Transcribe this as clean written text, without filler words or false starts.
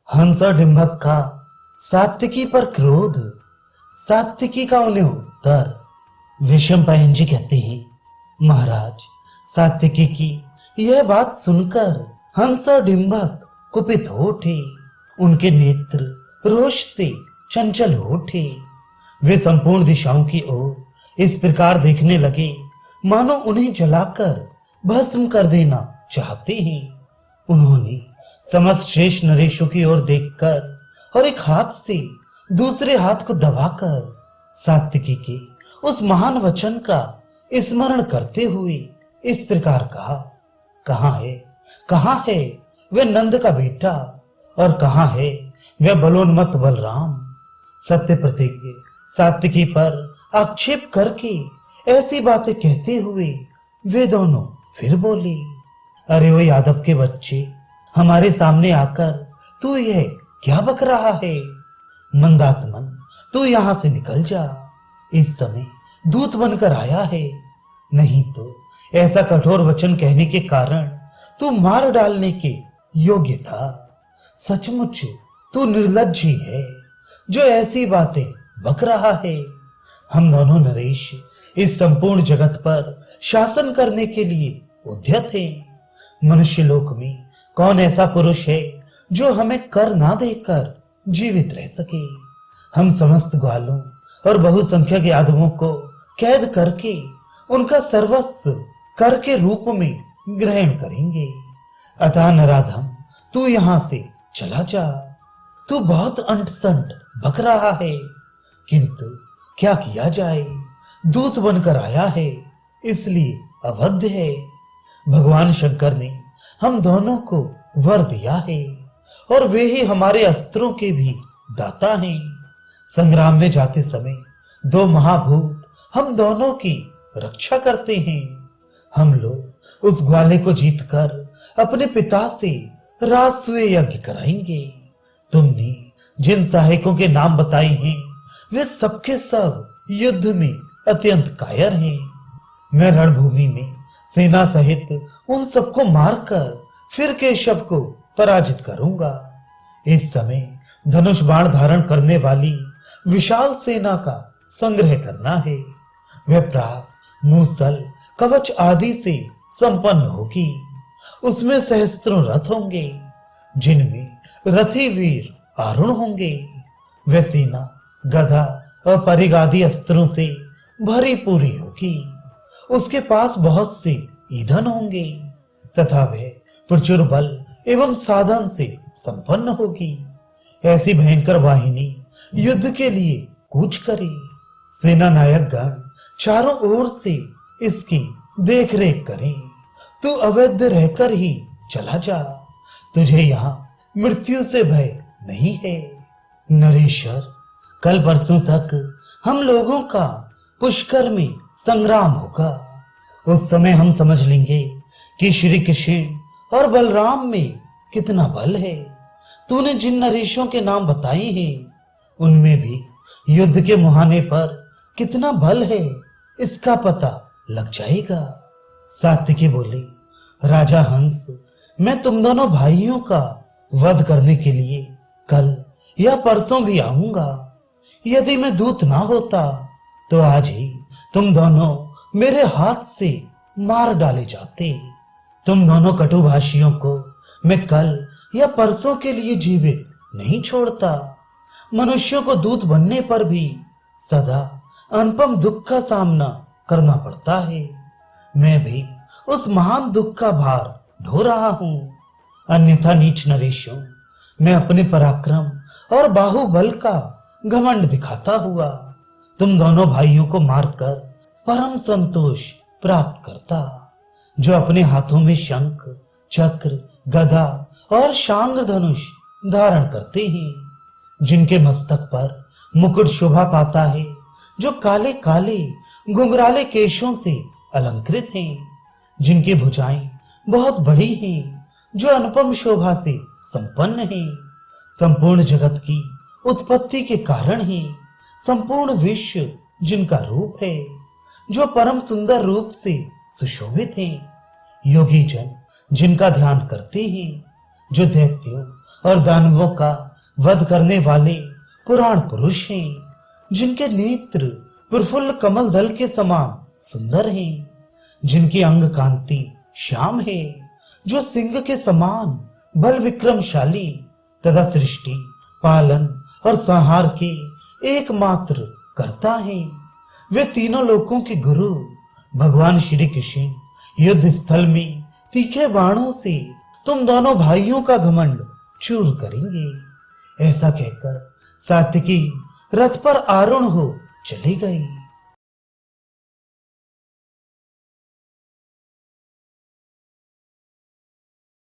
हंस और डिंभक का सात्विकी पर क्रोध। सात्विकी का उन्हें उत्तर। विषमपायन जी कहते हैं, महाराज, सात्विकी की यह बात सुनकर हंस और डिंभक कुपित हो उठे। उनके नेत्र रोष से चंचल हो उठे। वे संपूर्ण दिशाओं की ओर इस प्रकार देखने लगे मानो उन्हें जलाकर भस्म कर देना चाहते हैं। उन्होंने समस्त शेष नरेशों की ओर देखकर और एक हाथ से दूसरे हाथ को दबाकर सात्विकी के उस महान वचन का स्मरण करते हुए इस प्रकार कहा, कहाँ है वह नंद का बेटा, और कहाँ है वह बलोन्मत्त बलराम। सत्य प्रतिज्ञ सात्विकी पर आक्षेप करके ऐसी बातें कहते हुए वे दोनों फिर बोले, अरे वो यादव के बच्चे, हमारे सामने आकर तू यह क्या बक रहा है? मंदात्मन, तू यहां से निकल जा। इस समय दूत बनकर आया है, नहीं तो ऐसा कठोर वचन कहने के कारण तू मार डालने के योग्य था। सचमुच तू निर्लज्ज ही है जो ऐसी बातें बक रहा है। हम दोनों नरेश इस संपूर्ण जगत पर शासन करने के लिए उद्यत हैं। मनुष्य लोक में कौन ऐसा पुरुष है जो हमें कर ना देकर जीवित रह सके? हम समस्त ग्वालों और बहुसंख्यक यादवों को कैद करके उनका सर्वस्व कर के रूप में ग्रहण करेंगे। अतः नराधम, तू यहां से चला जा। तू बहुत अंट संट बक रहा है, किंतु क्या किया जाए, दूत बनकर आया है, इसलिए अवध्य है। भगवान शंकर ने हम दोनों को वर दिया है और वे ही हमारे अस्त्रों के भी दाता हैं। संग्राम में जाते समय दो महाभूत हम दोनों की रक्षा करते हैं। हम लोग उस ग्वाले को जीतकर अपने पिता से राजसूय यज्ञ कराएंगे। तुमने जिन सहायकों के नाम बताए हैं वे सबके सब युद्ध में अत्यंत कायर हैं। मैं रणभूमि में सेना सहित उन सबको मारकर फिर केशव को पराजित करूंगा। इस समय धनुष बाण धारण करने वाली विशाल सेना का संग्रह करना है। वह प्रास, मूसल, कवच आदि से संपन्न होगी। उसमें सहस्त्रों रथ होंगे जिनमें रथी वीर आरूढ़ होंगे। वह सेना गधा और परिगादी अस्त्रों से भरी पूरी होगी। उसके पास बहुत से ईंधन होंगे तथा वह प्रचुर बल एवं साधन से संपन्न होगी। ऐसी भयंकर वाहिनी युद्ध के लिए कूच करे। सेना नायक गण चारों ओर से इसकी देखरेख करें। तू अवैध रहकर ही चला जा, तुझे यहाँ मृत्यु से भय नहीं है। नरेश्वर, कल परसों तक हम लोगों का पुष्कर में संग्राम होगा। उस समय हम समझ लेंगे कि श्री कृष्ण और बलराम में कितना बल है। तूने जिन नरेशों के नाम बताए हैं उनमें भी युद्ध के मुहाने पर कितना बल है इसका पता लग जाएगा। सात्विकी बोले, राजा हंस, मैं तुम दोनों भाइयों का वध करने के लिए कल या परसों भी आऊंगा। यदि मैं दूत ना होता तो आज ही तुम दोनों मेरे हाथ से मार डाले जाते। तुम दोनों कटुभाषियों को मैं कल या परसों के लिए जीवित नहीं छोड़ता। मनुष्यों को दूत बनने पर भी सदा अनुपम दुख का सामना करना पड़ता है। मैं भी उस महान दुख का भार ढो रहा हूं। अन्यथा नीच नरेशों, मैं अपने पराक्रम और बाहुबल का घमंड दिखाता हुआ तुम दोनों भाइयों को मारकर परम संतोष प्राप्त करता। जो अपने हाथों में शंख, चक्र, गदा और शांग्र धनुष धारण करते हैं, जिनके मस्तक पर मुकुट शोभा पाता है, जो काले काले घुंघराले केशों से अलंकृत हैं, जिनकी भुजाएं बहुत बड़ी हैं, जो अनुपम शोभा से संपन्न हैं, संपूर्ण जगत की उत्पत्ति के कारण हैं, संपूर्ण विश्व जिनका रूप है, जो परम सुंदर रूप से सुशोभित हैं, योगी जन जिनका ध्यान करते हैं, जो दैत्यों और दानवों का वध करने वाले पुराण पुरुष हैं, जिनके नेत्र प्रफुल्ल कमल दल के समान सुंदर हैं, जिनकी अंग कांति श्याम है, जो सिंह के समान बल विक्रमशाली तथा सृष्टि पालन और संहार के एकमात्र कर्ता है। वे तीनों लोकों के गुरु भगवान श्री कृष्ण युद्ध स्थल में तीखे बाणों से तुम दोनों भाइयों का घमंड चूर करेंगे। ऐसा कहकर सात्विकी रथ पर आरूढ़ हो चली गई।